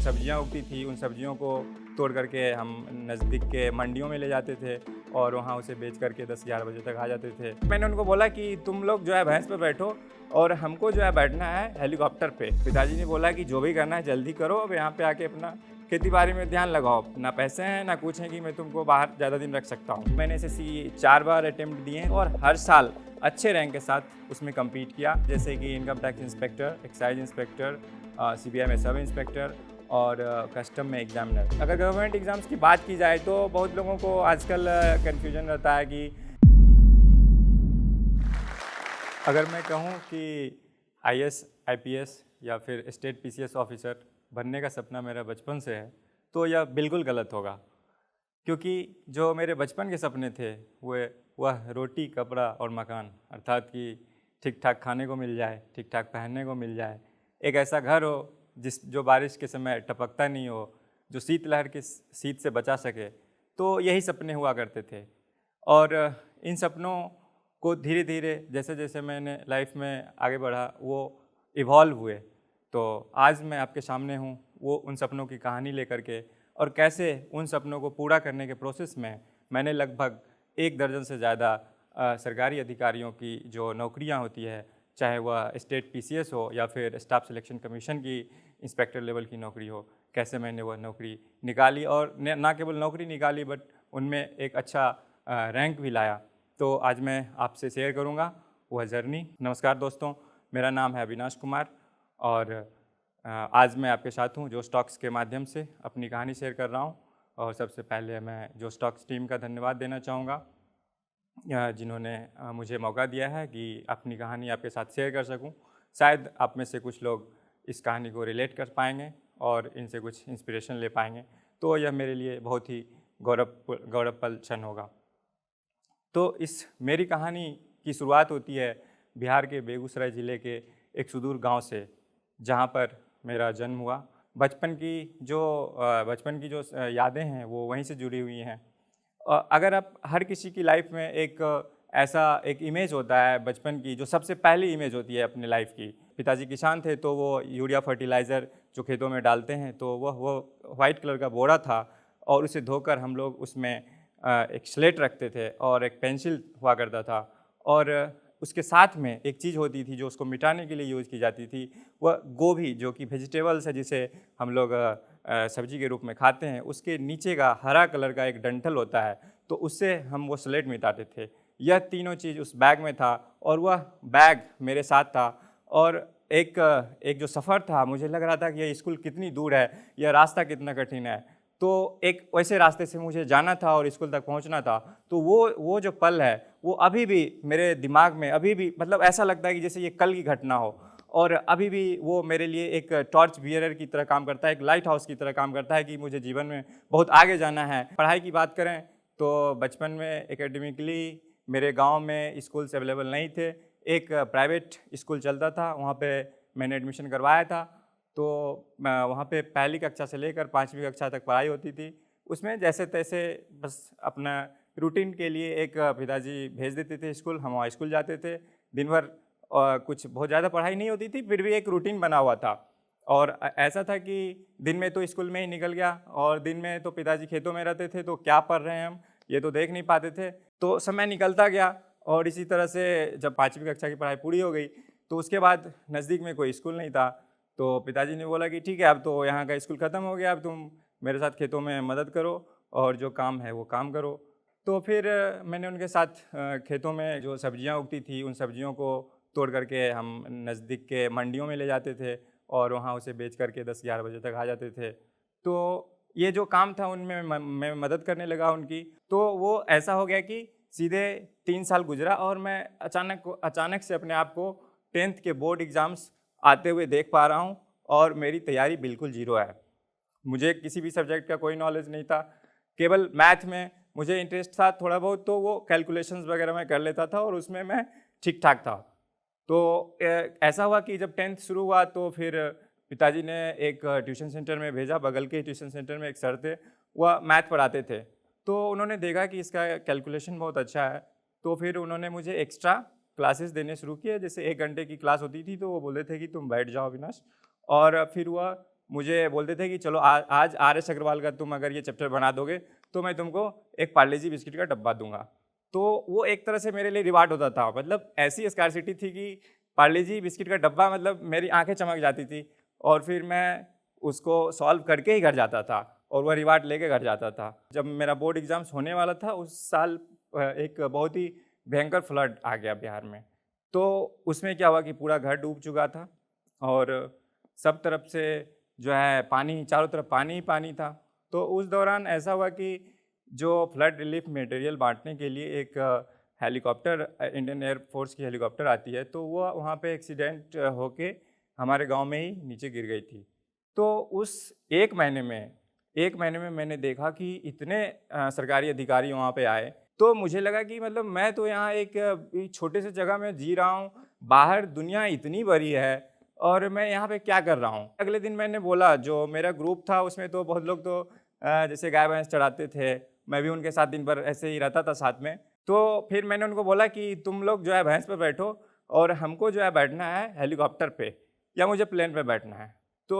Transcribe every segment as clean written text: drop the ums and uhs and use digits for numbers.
सब्जियां उगती थी उन सब्जियों को तोड़ करके हम नज़दीक के मंडियों में ले जाते थे और वहाँ उसे बेच करके 10-11 बजे तक आ जाते थे। मैंने उनको बोला कि तुम लोग जो है भैंस पे बैठो और हमको जो है बैठना है हेलीकॉप्टर पे। पिताजी ने बोला कि जो भी करना है जल्दी करो, अब यहाँ पे आके अपना खेती बाड़ी में ध्यान लगाओ, ना पैसे हैं ना कुछ है कि मैं तुमको बाहर ज़्यादा दिन रख सकता हूँ। मैंने एसएससी 4 बार अटेम्प्ट दिए और हर साल अच्छे रैंक के साथ उसमें कम्पीट किया, जैसे कि income tax inspector, excise inspector, CBI में सब इंस्पेक्टर और कस्टम में एग्जामिनर। अगर गवर्नमेंट एग्ज़ाम्स की बात की जाए तो बहुत लोगों को आजकल कन्फ्यूजन रहता है कि अगर मैं कहूँ कि आईएएस, आईपीएस या फिर स्टेट पीसीएस ऑफिसर बनने का सपना मेरा बचपन से है तो यह बिल्कुल गलत होगा, क्योंकि जो मेरे बचपन के सपने थे वह रोटी, कपड़ा और मकान, अर्थात कि ठीक ठाक खाने को मिल जाए, ठीक ठाक पहनने को मिल जाए, एक ऐसा घर हो जो बारिश के समय टपकता नहीं हो, जो शीतलहर की शीत से बचा सके, तो यही सपने हुआ करते थे। और इन सपनों को धीरे धीरे जैसे जैसे मैंने लाइफ में आगे बढ़ा वो इवॉल्व हुए, तो आज मैं आपके सामने हूँ वो उन सपनों की कहानी लेकर के, और कैसे उन सपनों को पूरा करने के प्रोसेस में मैंने लगभग 1 दर्जन से ज़्यादा सरकारी अधिकारियों की जो नौकरियाँ होती है, चाहे वह स्टेट पीसीएस हो या फिर स्टाफ सिलेक्शन कमीशन की इंस्पेक्टर लेवल की नौकरी हो, कैसे मैंने वह नौकरी निकाली और ना केवल नौकरी निकाली बट उनमें एक अच्छा रैंक भी लाया। तो आज मैं आपसे शेयर करूंगा वह जर्नी। नमस्कार दोस्तों, मेरा नाम है अविनाश कुमार और आज मैं आपके साथ हूं जो स्टॉक्स के माध्यम से अपनी कहानी शेयर कर रहा हूं। और सबसे पहले मैं जो स्टॉक्स टीम का धन्यवाद देना चाहूँगा जिन्होंने मुझे मौका दिया है कि अपनी कहानी आपके साथ शेयर कर सकूं। शायद आप में से कुछ लोग इस कहानी को रिलेट कर पाएंगे और इनसे कुछ इंस्पिरेशन ले पाएंगे, तो यह मेरे लिए बहुत ही गौरवपल क्षण होगा। तो इस मेरी कहानी की शुरुआत होती है बिहार के बेगूसराय ज़िले के एक सुदूर गांव से, जहां पर मेरा जन्म हुआ। बचपन की जो यादें हैं वो वहीं से जुड़ी हुई हैं। अगर आप हर किसी की लाइफ में एक इमेज होता है बचपन की, जो सबसे पहली इमेज होती है अपने लाइफ की। पिताजी किसान थे तो वो यूरिया फर्टिलाइज़र जो खेतों में डालते हैं तो वो वाइट कलर का बोरा था और उसे धोकर हम लोग उसमें एक स्लेट रखते थे और एक पेंसिल हुआ करता था, और उसके साथ में एक चीज़ होती थी जो उसको मिटाने के लिए यूज़ की जाती थी, वह गोभी, जो कि वेजिटेबल्स है जिसे हम लोग सब्जी के रूप में खाते हैं, उसके नीचे का हरा कलर का एक डंठल होता है, तो उससे हम वो स्लेट मिटाते थे। यह तीनों चीज़ उस बैग में था और वह बैग मेरे साथ था। और एक जो सफ़र था, मुझे लग रहा था कि यह स्कूल कितनी दूर है, यह रास्ता कितना कठिन है, तो एक वैसे रास्ते से मुझे जाना था और स्कूल तक पहुंचना था। तो वो जो पल है वो अभी भी मेरे दिमाग में, अभी भी मतलब ऐसा लगता है कि जैसे ये कल की घटना हो, और अभी भी वो मेरे लिए एक टॉर्च बियरर की तरह काम करता है, एक लाइट हाउस की तरह काम करता है कि मुझे जीवन में बहुत आगे जाना है। पढ़ाई की बात करें तो बचपन में एकेडमिकली मेरे गाँव में स्कूल्स अवेलेबल नहीं थे। एक प्राइवेट स्कूल चलता था, वहाँ पर मैंने एडमिशन करवाया था। तो वहाँ पे पहली कक्षा से लेकर 5वीं कक्षा तक पढ़ाई होती थी। उसमें जैसे तैसे बस अपना रूटीन के लिए एक पिताजी भेज देते थे स्कूल, हम वहाँ स्कूल जाते थे। दिन भर कुछ बहुत ज़्यादा पढ़ाई नहीं होती थी, फिर भी एक रूटीन बना हुआ था। और ऐसा था कि दिन में तो स्कूल में ही निकल गया और दिन में तो पिताजी खेतों में रहते थे, तो क्या पढ़ रहे हैं हम ये तो देख नहीं पाते थे। तो समय निकलता गया और इसी तरह से जब 5वीं कक्षा की पढ़ाई पूरी हो गई तो उसके बाद नज़दीक में कोई स्कूल नहीं था। तो पिताजी ने बोला कि ठीक है, अब तो यहाँ का स्कूल ख़त्म हो गया, अब तुम मेरे साथ खेतों में मदद करो और जो काम है वो काम करो। तो फिर मैंने उनके साथ खेतों में जो सब्जियाँ उगती थी उन सब्जियों को तोड़ करके हम नज़दीक के मंडियों में ले जाते थे और वहाँ उसे बेच करके 10-11 बजे तक आ जाते थे। तो ये जो काम था उनमें मैं मदद करने लगा उनकी। तो वो ऐसा हो गया कि सीधे 3 साल गुजरा और मैं अचानक से अपने आप को 10th के बोर्ड एग्ज़ाम्स आते हुए देख पा रहा हूँ और मेरी तैयारी बिल्कुल ज़ीरो है। मुझे किसी भी सब्जेक्ट का कोई नॉलेज नहीं था, केवल मैथ में मुझे इंटरेस्ट था थोड़ा बहुत, तो वो कैलकुलेशंस वगैरह मैं कर लेता था और उसमें मैं ठीक ठाक था। तो ऐसा हुआ कि जब 10th शुरू हुआ तो फिर पिताजी ने एक ट्यूशन सेंटर में भेजा। बगल के ट्यूशन सेंटर में एक सर थे, वह मैथ पढ़ाते थे, तो उन्होंने देखा कि इसका कैलकुलेशन बहुत अच्छा है, तो फिर उन्होंने मुझे एक्स्ट्रा क्लासेस देने शुरू किए। जैसे 1 घंटे की क्लास होती थी तो वो बोलते थे कि तुम बैठ जाओ अविनाश, और फिर वह मुझे बोलते थे कि चलो आज RS अग्रवाल का तुम अगर ये चैप्टर बना दोगे तो मैं तुमको एक पार्ले जी बिस्किट का डब्बा दूंगा। तो वो एक तरह से मेरे लिए रिवार्ड होता था, मतलब ऐसी स्कार्सिटी थी कि पार्ले जी बिस्किट का डब्बा, मतलब मेरी आंखें चमक जाती थी और फिर मैं उसको सॉल्व करके ही घर जाता था और वह रिवार्ड लेके घर जाता था। जब मेरा बोर्ड एग्ज़ाम्स होने वाला था उस साल एक बहुत ही भयंकर फ्लड आ गया बिहार में। तो उसमें क्या हुआ कि पूरा घर डूब चुका था और सब तरफ से जो है पानी, चारों तरफ पानी ही पानी था। तो उस दौरान ऐसा हुआ कि जो फ्लड रिलीफ मटेरियल बांटने के लिए एक हेलीकॉप्टर, इंडियन एयर फोर्स की हेलीकॉप्टर आती है, तो वो वहाँ पे एक्सीडेंट होके हमारे गांव में ही नीचे गिर गई थी। तो उस एक महीने में मैंने देखा कि इतने सरकारी अधिकारी वहाँ पे आए। तो मुझे लगा कि मतलब मैं तो यहाँ एक छोटे से जगह में जी रहा हूँ, बाहर दुनिया इतनी बड़ी है और मैं यहाँ पे क्या कर रहा हूँ। अगले दिन मैंने बोला, जो मेरा ग्रुप था उसमें तो बहुत लोग तो जैसे गाय भैंस चढ़ाते थे, मैं भी उनके साथ दिन भर ऐसे ही रहता था साथ में। तो फिर मैंने उनको बोला कि तुम लोग जो है भैंस पे बैठो और हमको जो है बैठना है हेलीकॉप्टर पे या मुझे प्लेन पे बैठना है। तो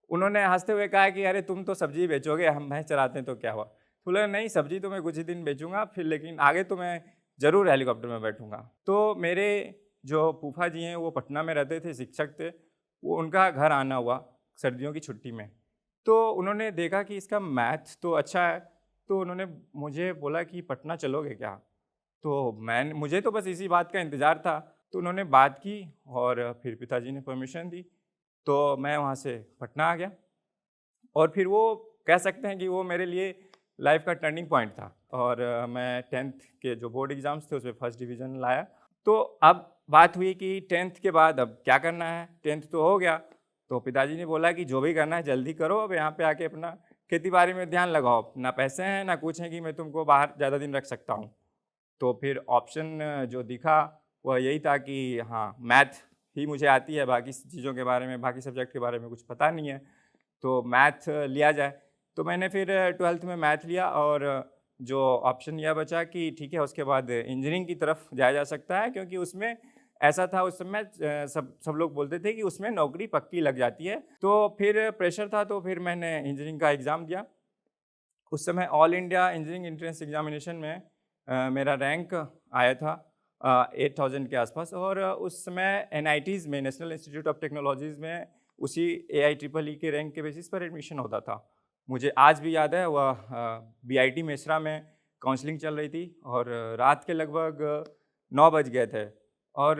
उन्होंने हंसते हुए कहा कि अरे तुम तो सब्जी बेचोगे, हम भैंस चराते हैं तो क्या हुआ। तो बोला नहीं, सब्जी तो मैं कुछ ही दिन बेचूंगा फिर, लेकिन आगे तो मैं ज़रूर हेलीकॉप्टर में बैठूंगा। तो मेरे जो फूफा जी हैं वो पटना में रहते थे, शिक्षक थे, वो उनका घर आना हुआ सर्दियों की छुट्टी में। तो उन्होंने देखा कि इसका मैथ तो अच्छा है, तो उन्होंने मुझे बोला कि पटना चलोगे क्या। तो मुझे तो बस इसी बात का इंतज़ार था। तो उन्होंने बात की और फिर पिताजी ने परमिशन दी, तो मैं वहाँ से पटना आ गया। और फिर वो कह सकते हैं कि वो मेरे लिए लाइफ का टर्निंग पॉइंट था। और मैं 10th के जो बोर्ड एग्ज़ाम्स थे उसमें फर्स्ट डिवीज़न लाया। तो अब बात हुई कि 10th के बाद अब क्या करना है, 10th तो हो गया। तो पिताजी ने बोला कि जो भी करना है जल्दी करो, अब यहाँ पे आके अपना खेती बाड़ी में ध्यान लगाओ, ना पैसे हैं ना कुछ है कि मैं तुमको बाहर ज़्यादा दिन रख सकता हूँ। तो फिर ऑप्शन जो दिखा वह यही था कि हाँ, मैथ ही मुझे आती है, बाकी चीज़ों के बारे में, बाकी सब्जेक्ट के बारे में कुछ पता नहीं है, तो मैथ लिया जाए। तो मैंने फिर 12th में मैथ लिया और जो ऑप्शन यह बचा कि ठीक है उसके बाद इंजीनियरिंग की तरफ जाया जा सकता है, क्योंकि उसमें ऐसा था उस समय सब लोग बोलते थे कि उसमें नौकरी पक्की लग जाती है। तो फिर प्रेशर था, तो फिर मैंने इंजीनियरिंग का एग्ज़ाम दिया। उस समय all India engineering entrance examination में मेरा रैंक आया था 8000 के आसपास। और उस समय NITs में, नेशनल इंस्टीट्यूट ऑफ टेक्नोलॉजीज़ में, उसी AIEEE के रैंक के बेसिस पर एडमिशन होता था। मुझे आज भी याद है वह BIT मेसरा में काउंसलिंग चल रही थी और रात के लगभग 9 बज गए थे। और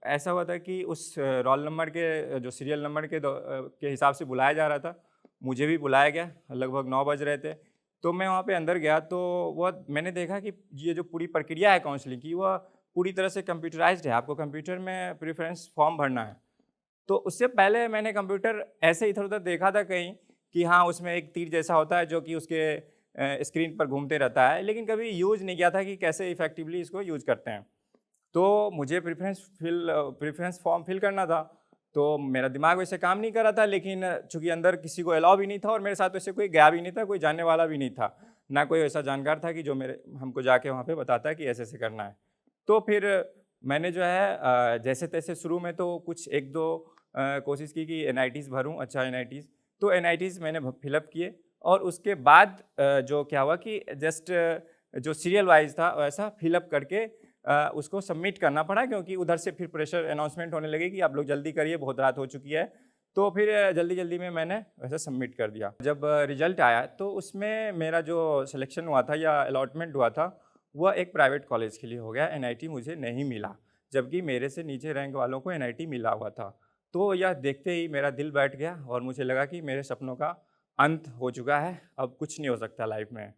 ऐसा हुआ था कि उस रोल नंबर के, जो सीरियल नंबर के हिसाब से बुलाया जा रहा था, मुझे भी बुलाया गया। लगभग 9 बज रहे थे, तो मैं वहाँ पे अंदर गया। तो वह मैंने देखा कि ये जो पूरी प्रक्रिया है काउंसलिंग की, वह पूरी तरह से कंप्यूटराइज्ड है। आपको कंप्यूटर में प्रेफरेंस फॉर्म भरना है। तो उससे पहले मैंने कंप्यूटर ऐसे इधर-उधर देखा था कहीं कि हाँ, उसमें एक तीर जैसा होता है जो कि उसके स्क्रीन पर घूमते रहता है, लेकिन कभी यूज़ नहीं किया था कि कैसे इफ़ेक्टिवली इसको यूज़ करते हैं। तो मुझे प्रेफ़रेंस फॉर्म फिल करना था, तो मेरा दिमाग वैसे काम नहीं कर रहा था, लेकिन चूँकि अंदर किसी को अलाउ भी नहीं था और मेरे साथ वैसे कोई गया भी नहीं था, कोई जानने वाला भी नहीं था। ना कोई ऐसा जानकार था कि जो हमको जाके वहाँ पे बताता है कि ऐसे-ऐसे करना है। तो फिर मैंने जो है जैसे-तैसे शुरू में तो कुछ 1-2 कोशिश की कि NITs भरूँ, अच्छा NITs। तो NITs मैंने फिलअप किए और उसके बाद जो क्या हुआ कि जस्ट जो सीरियल वाइज़ था वैसा फिलअप करके उसको सबमिट करना पड़ा, क्योंकि उधर से फिर प्रेशर अनाउंसमेंट होने लगी कि आप लोग जल्दी करिए, बहुत रात हो चुकी है। तो फिर जल्दी-जल्दी में मैंने वैसे सबमिट कर दिया। जब रिज़ल्ट आया तो उसमें मेरा जो सिलेक्शन हुआ था या अलॉटमेंट हुआ था, वह एक प्राइवेट कॉलेज के लिए हो गया। NIT मुझे नहीं मिला, जबकि मेरे से नीचे रैंक वालों को NIT मिला हुआ था। तो यह देखते ही मेरा दिल बैठ गया और मुझे लगा कि मेरे सपनों का अंत हो चुका है, अब कुछ नहीं हो सकता लाइफ में।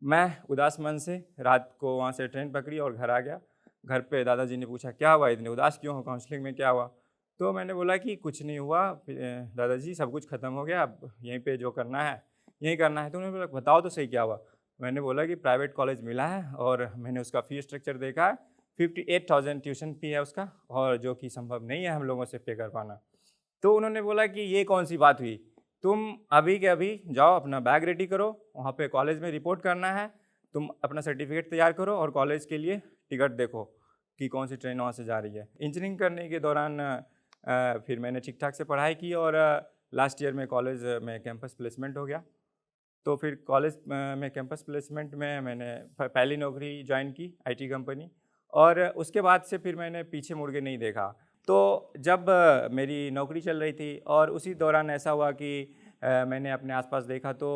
मैं उदास मन से रात को वहाँ से ट्रेन पकड़ी और घर आ गया। घर पे दादाजी ने पूछा, क्या हुआ, इतने उदास क्यों हो, काउंसलिंग में क्या हुआ? तो मैंने बोला कि कुछ नहीं हुआ दादाजी, सब कुछ ख़त्म हो गया, अब यहीं पे जो करना है यहीं करना है। तो उन्होंने बोला बताओ तो सही क्या हुआ? मैंने बोला कि प्राइवेट कॉलेज मिला है और मैंने उसका फ़ी स्ट्रक्चर देखा है, 58,000 ट्यूशन फ़ी है उसका, और जो कि संभव नहीं है हम लोगों से पे कर पाना। तो उन्होंने बोला कि ये कौन सी बात हुई? तुम अभी के अभी जाओ, अपना बैग रेडी करो, वहाँ पे कॉलेज में रिपोर्ट करना है, तुम अपना सर्टिफिकेट तैयार करो और कॉलेज के लिए टिकट देखो कि कौन सी ट्रेन वहाँ से जा रही है। इंजीनियरिंग करने के दौरान फिर मैंने ठीक-ठाक से पढ़ाई की और लास्ट ईयर में कॉलेज में कैंपस प्लेसमेंट हो गया। तो फिर कॉलेज में कैंपस प्लेसमेंट में मैंने पहली नौकरी ज्वाइन की आईटी कंपनी, और उसके बाद से फिर मैंने पीछे मुड़ के नहीं देखा। तो जब मेरी नौकरी चल रही थी और उसी दौरान ऐसा हुआ कि मैंने अपने आसपास देखा तो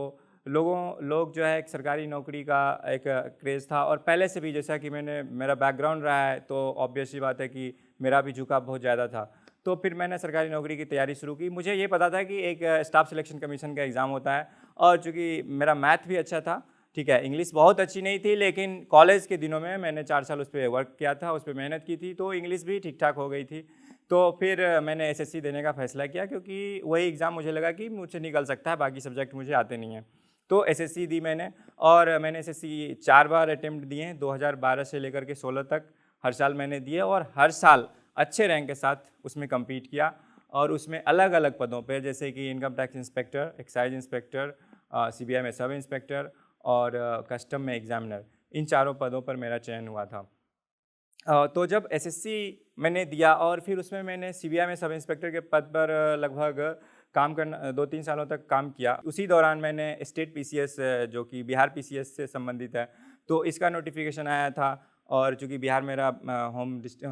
लोग जो है एक सरकारी नौकरी का एक क्रेज़ था, और पहले से भी जैसा कि मेरा बैकग्राउंड रहा है तो ऑब्वियस सी बात है कि मेरा भी झुकाव बहुत ज़्यादा था। तो फिर मैंने सरकारी नौकरी की तैयारी शुरू की। मुझे ये पता था कि एक स्टाफ सिलेक्शन कमीशन का एग्ज़ाम होता है, और चूँकि मेरा मैथ भी अच्छा था, ठीक है, इंग्लिश बहुत अच्छी नहीं थी, लेकिन कॉलेज के दिनों में मैंने 4 साल उस पर वर्क किया था, उस पर मेहनत की थी, तो इंग्लिश भी ठीक ठाक हो गई थी। तो फिर मैंने एसएससी देने का फ़ैसला किया, क्योंकि वही एग्ज़ाम मुझे लगा कि मुझसे निकल सकता है, बाकी सब्जेक्ट मुझे आते नहीं हैं। तो एसएससी दी मैंने, और मैंने एसएससी 4 बार अटेम्प्ट दिए हैं, 2012 से लेकर के 16 तक हर साल मैंने दिए, और हर साल अच्छे रैंक के साथ उसमें कम्पीट किया। और उसमें अलग अलग पदों पे, जैसे कि income tax inspector, excise inspector, CBI में सब इंस्पेक्टर और कस्टम में एग्जामिनर, इन चारों पदों पर मेरा चयन हुआ था। तो जब एसएससी मैंने दिया और फिर उसमें मैंने सीबीआई में सब इंस्पेक्टर के पद पर लगभग काम करना 2-3 सालों तक काम किया। उसी दौरान मैंने स्टेट पीसीएस, जो कि बिहार पीसीएस से संबंधित है, तो इसका नोटिफिकेशन आया था, और चूँकि बिहार मेरा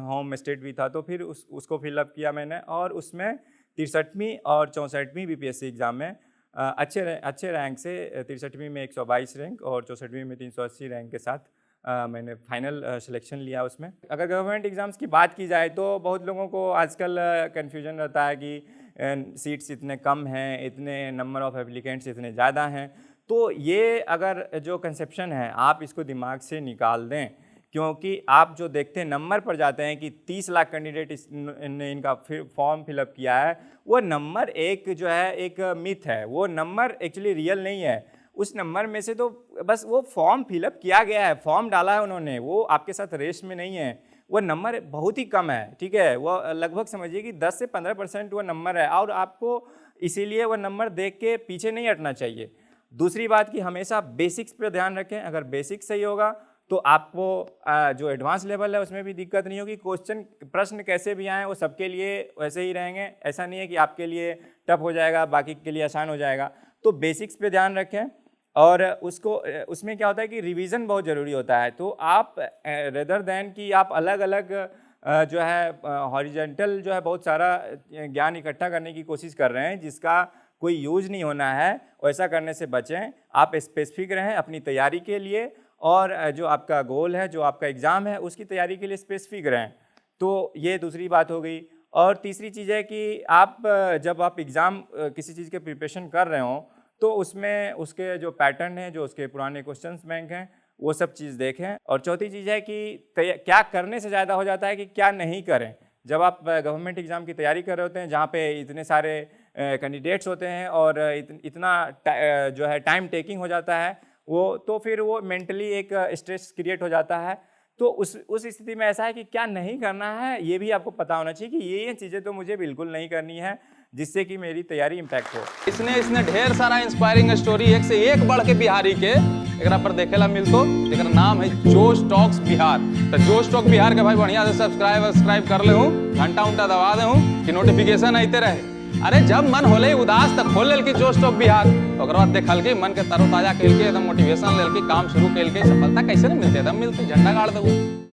होम स्टेट भी था, तो फिर उसको फिलअप किया मैंने, और उसमें 63वीं और 64वीं बीपीएससी एग्ज़ाम में अच्छे रैंक से 63वीं में 122 रैंक और 64वीं में 380 रैंक के साथ मैंने फाइनल सिलेक्शन लिया उसमें। अगर गवर्नमेंट एग्ज़ाम्स की बात की जाए तो बहुत लोगों को आजकल कन्फ्यूजन रहता है कि सीट्स इतने कम हैं, इतने नंबर ऑफ़ एप्लीकेंट्स इतने ज़्यादा हैं। तो ये अगर जो कंसेप्शन है आप इसको दिमाग से निकाल दें, क्योंकि आप जो देखते हैं नंबर पर जाते हैं कि 30 लाख कैंडिडेट ने इनका फॉर्म फिलअप किया है, वो नंबर एक जो है एक मिथ है, वो नंबर एक्चुअली रियल नहीं है। उस नंबर में से तो बस वो फॉर्म फिलअप किया गया है, फॉर्म डाला है उन्होंने, वो आपके साथ रेस में नहीं है। वो नंबर बहुत ही कम है, ठीक है, वो लगभग समझिए कि 10 से 15% वो नंबर है, और आपको इसीलिए वो नंबर देख के पीछे नहीं हटना चाहिए। दूसरी बात कि हमेशा बेसिक्स पर ध्यान रखें। अगर बेसिक्स सही होगा तो आपको जो एडवांस लेवल है उसमें भी दिक्कत नहीं होगी। प्रश्न कैसे भी आएँ वो सबके लिए वैसे ही रहेंगे, ऐसा नहीं है कि आपके लिए टफ हो जाएगा बाकी के लिए आसान हो जाएगा। तो बेसिक्स पे ध्यान रखें, और उसमें क्या होता है कि रिवीजन बहुत ज़रूरी होता है। तो आप रेदर दैन कि आप अलग अलग जो है हॉरिजेंटल जो है बहुत सारा ज्ञान इकट्ठा करने की कोशिश कर रहे हैं जिसका कोई यूज नहीं होना है, वैसा करने से बचें। आप स्पेसिफिक रहें अपनी तैयारी के लिए, और जो आपका गोल है, जो आपका एग्ज़ाम है, उसकी तैयारी के लिए स्पेसिफिक रहें। तो ये दूसरी बात हो गई। और तीसरी चीज़ है कि आप जब आप एग्ज़ाम किसी चीज़ के प्रिपरेशन कर रहे हों तो उसमें उसके जो पैटर्न है, जो उसके पुराने क्वेश्चंस बैंक हैं, वो सब चीज़ देखें। और चौथी चीज़ है कि क्या करने से ज़्यादा हो जाता है कि क्या नहीं करें। जब आप गवर्नमेंट एग्ज़ाम की तैयारी कर रहे होते हैं जहाँ पे इतने सारे कैंडिडेट्स होते हैं और इतना जो है टाइम टेकिंग हो जाता है वो, तो फिर वो मेंटली एक स्ट्रेस क्रिएट हो जाता है। तो उस स्थिति में ऐसा है कि क्या नहीं करना है ये भी आपको पता होना चाहिए कि ये चीज़ें तो मुझे बिल्कुल नहीं करनी है जिससे कि मेरी तैयारी इम्पैक्ट हो। इसने ढेर सारा इंस्पायरिंग स्टोरी एक से एक बढ़ के बिहारी के एकरा पर देखेला मिलतो। एकरा नाम है जोश टॉक्स बिहार। तो जोश टॉक बिहार के भाई बढ़िया से सब्सक्राइब कर ले हूँ, घंटा उंटा दबा दे हूँ कि नोटिफिकेशन आते रहे। अरे जब मन होले उदास तक खोल लेल की जोश टॉक बिहार, ओकर बाद देखल के मन के तरोताजा कैल के एकदम मोटिवेशन लेल के काम शुरू कैल के सफलता कैसे न मिलते, एकदम मिलते झंडा गाड़ दे।